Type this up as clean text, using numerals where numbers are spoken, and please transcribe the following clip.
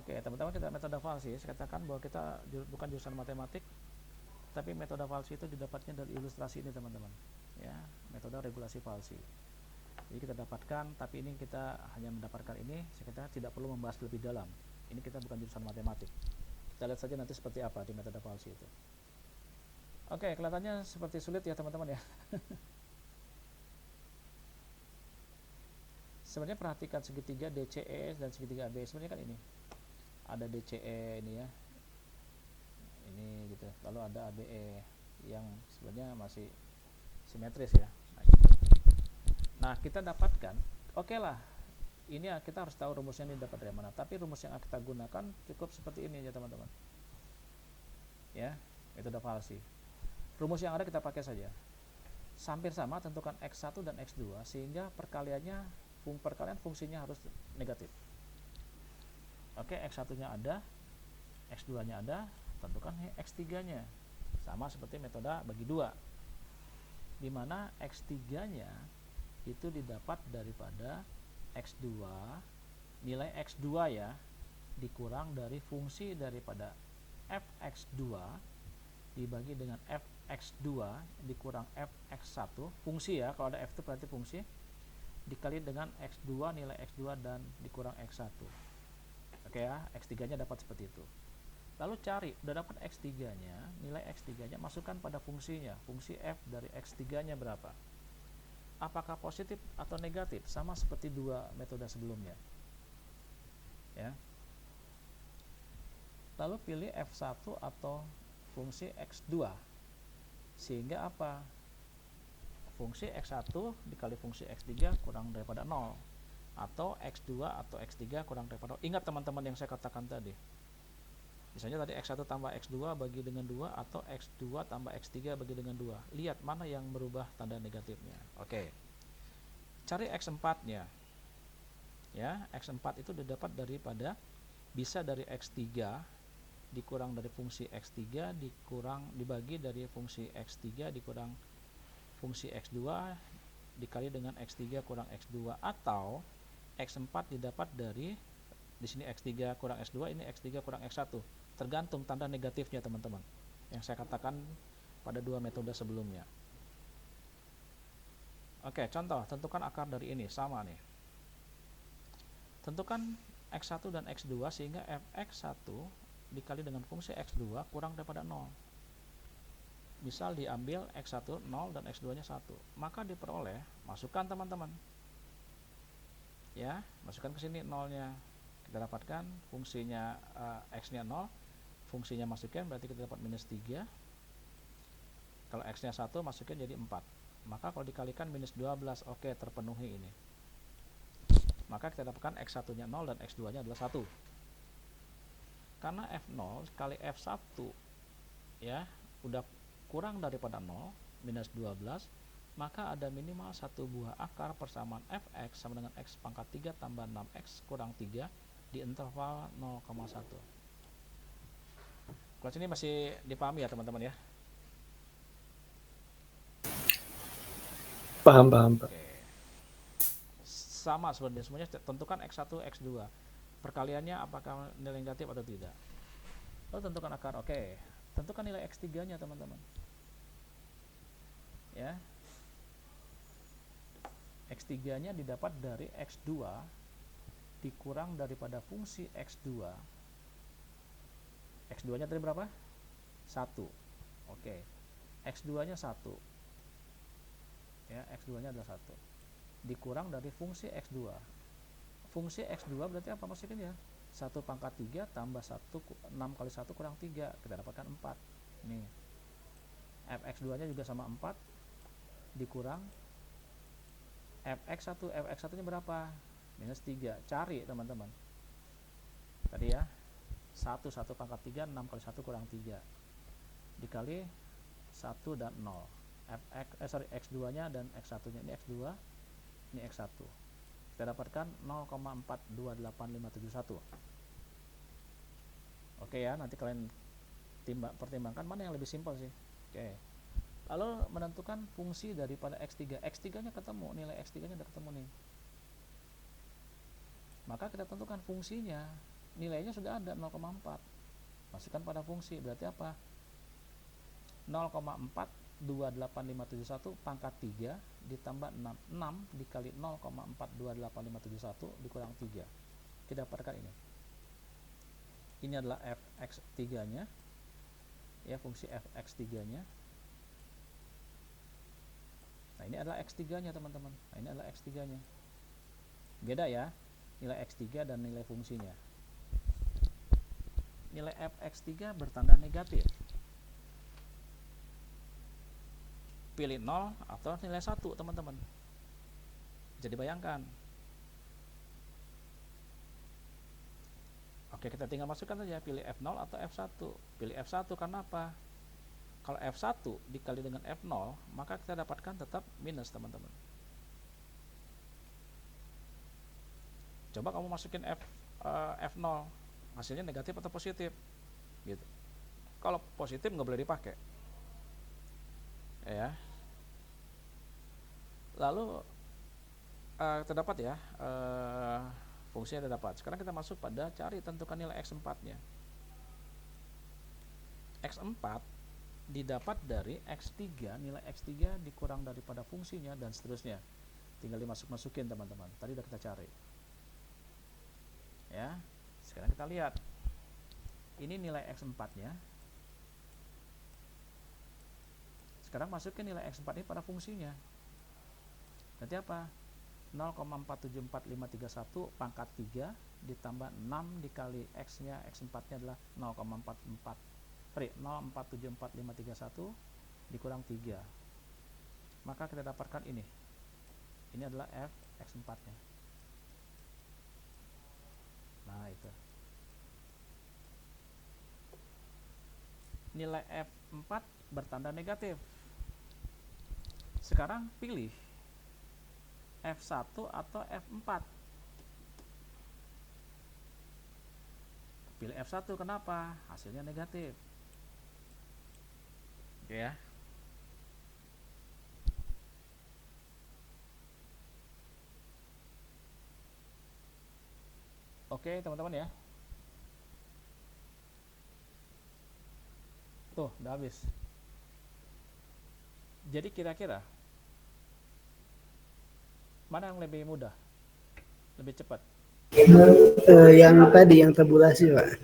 Oke, teman-teman, kita metode falsi. Saya katakan bahwa kita bukan jurusan matematik, tapi metode falsi itu didapatnya dari ilustrasi ini, teman-teman. Ya, metode regulasi falsi. Jadi kita dapatkan, tapi ini kita hanya mendapatkan ini, kita tidak perlu membahas lebih dalam. Ini kita bukan jurusan matematik. Kita lihat saja nanti seperti apa di metode falsi itu. Oke, kelihatannya seperti sulit ya, teman-teman ya. Sebenarnya perhatikan segitiga DCE dan segitiga AB. Sebenarnya kan ini ada DCE ini ya, ini gitu, lalu ada ABE yang sebenarnya masih simetris ya. Nah, kita dapatkan, oke lah, ini ya, kita harus tahu rumusnya ini dapat dari mana, tapi rumus yang kita gunakan cukup seperti ini ya, teman-teman ya, metode falsi. Rumus yang ada kita pakai saja, hampir sama, tentukan X1 dan X2 sehingga perkalian fungsinya harus negatif. Oke, X1 nya ada, X2 nya ada, tentukan X3 nya sama seperti metode bagi 2, dimana X3 nya itu didapat daripada X2, nilai X2 ya, dikurang dari fungsi daripada fx2 dibagi dengan fx2 dikurang fx1, fungsi ya, kalau ada f itu berarti fungsi, dikali dengan x2, nilai x2 dan dikurang x1. Oke ya, X3 nya dapat seperti itu. Lalu cari, udah dapat X3 nya, nilai X3 nya masukkan pada fungsinya, fungsi f dari X3 nya berapa, apakah positif atau negatif, sama seperti dua metode sebelumnya ya. Lalu pilih F1 atau fungsi X2 sehingga apa, fungsi X1 dikali fungsi X3 kurang daripada 0, atau X2 atau X3 kurang daripada 0. Ingat teman-teman yang saya katakan tadi, misalnya tadi X1 tambah X2 bagi dengan 2 atau X2 tambah X3 bagi dengan 2, lihat mana yang merubah tanda negatifnya. Oke, cari X4 nya ya. X4 itu didapat daripada, bisa dari X3 dikurang dari fungsi X3 dikurang dibagi dari fungsi X3 dikurang fungsi X2 dikali dengan X3 kurang X2, atau X4 didapat dari, di sini X3 kurang X2, ini X3 kurang X1, tergantung tanda negatifnya teman-teman, yang saya katakan pada dua metode sebelumnya. Oke, contoh, tentukan akar dari ini, sama nih, tentukan X1 dan X2 sehingga fx1 dikali dengan fungsi X2 kurang daripada 0. Misal diambil X1 0 dan X2 nya 1, maka diperoleh, masukkan teman-teman ya, masukkan ke sini 0 nya, kita dapatkan fungsinya X nya 0, fungsinya masukin, berarti kita dapat minus 3, kalau X nya 1 masukin jadi 4, maka kalau dikalikan minus 12, oke, terpenuhi ini, maka kita dapatkan X1 nya 0 dan X2 nya adalah 1. Karena F0 kali F1 ya udah kurang daripada 0, minus 12, maka ada minimal satu buah akar persamaan fx sama dengan x pangkat 3 tambah 6x kurang 3 di interval 0,1. Kelas ini masih dipahami ya teman-teman ya? Paham, Pak. Oke. Sama sebenarnya, tentukan x1, x2. Perkaliannya apakah nilai negatif atau tidak. Lalu tentukan akar, oke. Tentukan nilai x3 nya teman-teman ya. X3 nya didapat dari X2 dikurang daripada fungsi X2. X2 nya tadi berapa? 1. Oke, X2 nya 1 ya, X2 nya adalah 1 dikurang dari fungsi X2. Fungsi X2 berarti apa, masukin ya, 1 pangkat 3 tambah 1, 6 kali 1 kurang 3, kita dapatkan 4 nih. Fx2 nya juga sama 4 dikurang fx1, fx1 nya berapa, minus 3, cari teman-teman tadi ya, 1 pangkat 3, 6 kali 1 kurang 3 dikali 1 dan 0, x2 nya dan x1 nya, ini x2 ini x1, kita dapatkan 0,428571. Oke ya, nanti kalian pertimbangkan mana yang lebih simpel sih. Oke, lalu menentukan fungsi daripada X3. X3 nya ketemu, nilai X3 nya udah ketemu nih, maka kita tentukan fungsinya. nilainya sudah ada 0,4. Masukkan pada fungsi, berarti apa? 0,428571 pangkat 3 ditambah 6. 6 dikali 0,428571 dikurang 3. Kita dapatkan ini. Ini adalah fx3-nya. Ya, fungsi fx3-nya. Nah, ini adalah x3-nya, teman-teman. Nah, ini adalah x3-nya. Beda ya, nilai x3 dan nilai fungsinya. Nilai fx3 bertanda negatif. Pilih 0 atau nilai 1, teman-teman. Jadi bayangkan. Oke, kita tinggal masukkan saja, pilih F0 atau F1. Pilih F1 karena apa? Kalau F1 dikali dengan F0, maka kita dapatkan tetap minus, teman-teman. Coba kamu masukin F0, hasilnya negatif atau positif? Gitu. Kalau positif nggak boleh dipakai. Ya. Lalu terdapat ya, fungsinya terdapat. Sekarang kita masuk pada cari tentukan nilai X4-nya. X4 didapat dari X3, nilai X3 dikurang daripada fungsinya dan seterusnya. Tinggal dimasuk-masukin, teman-teman. Tadi udah kita cari. Ya. Sekarang kita lihat. Ini nilai X4-nya. Sekarang masukin nilai X4 ini pada fungsinya. Berarti apa? 0,474531 pangkat 3 ditambah 6 dikali X-nya, X4-nya adalah 0,474531 dikurang 3. Maka kita dapatkan ini. Ini adalah F X4-nya. Nah, itu. Nilai F4 bertanda negatif. Sekarang pilih F1 atau F4. Pilih F1, kenapa? Hasilnya negatif. Oke ya. Oke, teman-teman ya. Tuh, udah habis. Jadi kira-kira mana yang lebih mudah? Lebih cepat? Yang tadi, yang tabulasi, Pak.